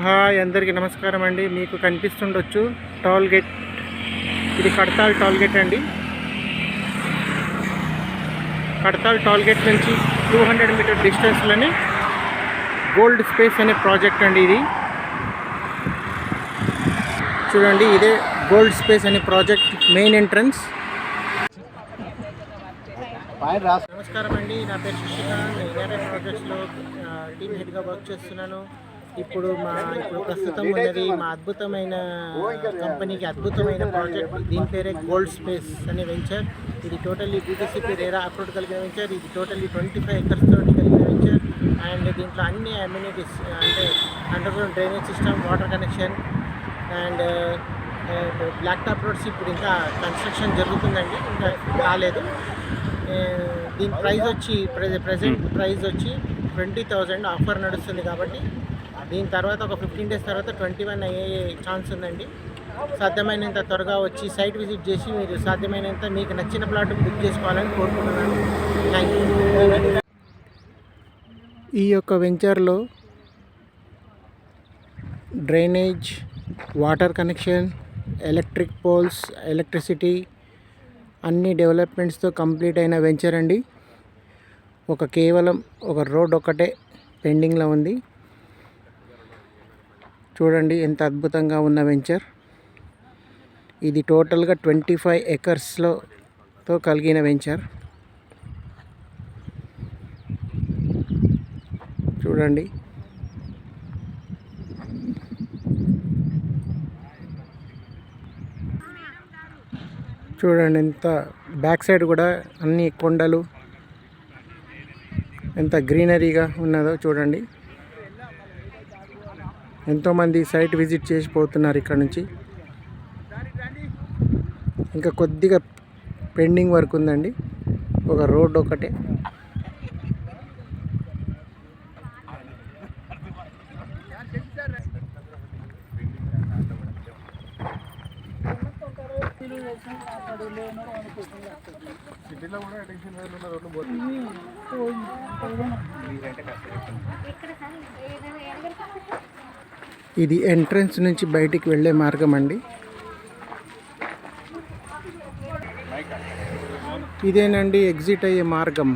Hi అందరికీ నమస్కారం అండి. మీకు కనిపిస్తుండొచ్చు టోల్ గేట్. ఇది కడతాల్ టోల్ గేట్ అండి. కడతాల్ టోల్ గేట్ నుంచి 200 మీటర్ డిస్టెన్స్లోనే గోల్డ్ స్పేస్ అనే ప్రాజెక్ట్ అండి. ఇది చూడండి, ఇదే గోల్డ్ స్పేస్ అనే ప్రాజెక్ట్ మెయిన్ ఎంట్రన్స్. నమస్కారం అండి, నా పేరు శశికాంత్. ఏఆర్ఐ ప్రాజెక్ట్స్లో టీమ్ హెడ్గా వర్క్ చేస్తున్నాను. ఇప్పుడు ప్రస్తుతం ఉన్నది మా అద్భుతమైన కంపెనీకి అద్భుతమైన ప్రాజెక్ట్. దీని పేరే గోల్డ్ స్పేస్ అనే వెంచర్. ఇది టోటల్లీ బీటీసీపీ రేరా అప్రూవ్డ్ కలిగిన వెంచర్. ఇది టోటల్లీ 25 acres తోటి కలిగిన వెంచర్. అండ్ దీంట్లో అన్ని అమ్యూనిటీస్ అంటే underground drainage system, water connection and black top roads ఇప్పుడు ఇంకా కన్స్ట్రక్షన్ జరుగుతుందండి, ఇంకా కాలేదు. దీని ప్రైస్ వచ్చి ప్రజెంట్ ప్రైస్ వచ్చి 20,000 ఆఫర్ నడుస్తుంది. కాబట్టి దీని తర్వాత ఒక 15 days తర్వాత 21 అయ్యే ఛాన్స్ ఉందండి. సాధ్యమైనంత త్వరగా వచ్చి సైట్ విజిట్ చేసి మీరు సాధ్యమైనంత మీకు నచ్చిన ప్లాట్ బుక్ చేసుకోవాలని కోరుకుంటున్నాను. Thank you. ఈ యొక్క వెంచర్లో drainage, water connection, electric poles, electricity అన్ని డెవలప్మెంట్స్తో కంప్లీట్ అయిన వెంచర్ అండి. కేవలం ఒక రోడ్ ఒక్కటే పెండింగ్లో ఉంది. చూడండి ఎంత అద్భుతంగా ఉన్న వెంచర్. ఇది టోటల్గా 25 acresతో కలిగిన వెంచర్. చూడండి, చూడండి ఎంత బ్యాక్ సైడ్ కూడా అన్ని కొండలు, ఎంత గ్రీనరీగా ఉన్నదో చూడండి. ఎంతోమంది సైట్ విజిట్ చేసి పోతున్నారు ఇక్కడ నుంచి. ఇంకా కొద్దిగా పెండింగ్ వర్క్ ఉందండి, ఒక రోడ్ ఒకటే. ఇది ఎంట్రన్స్ నుంచి బయటికి వెళ్ళే మార్గం అండి. ఇదేనండి ఎగ్జిట్ అయ్యే మార్గం.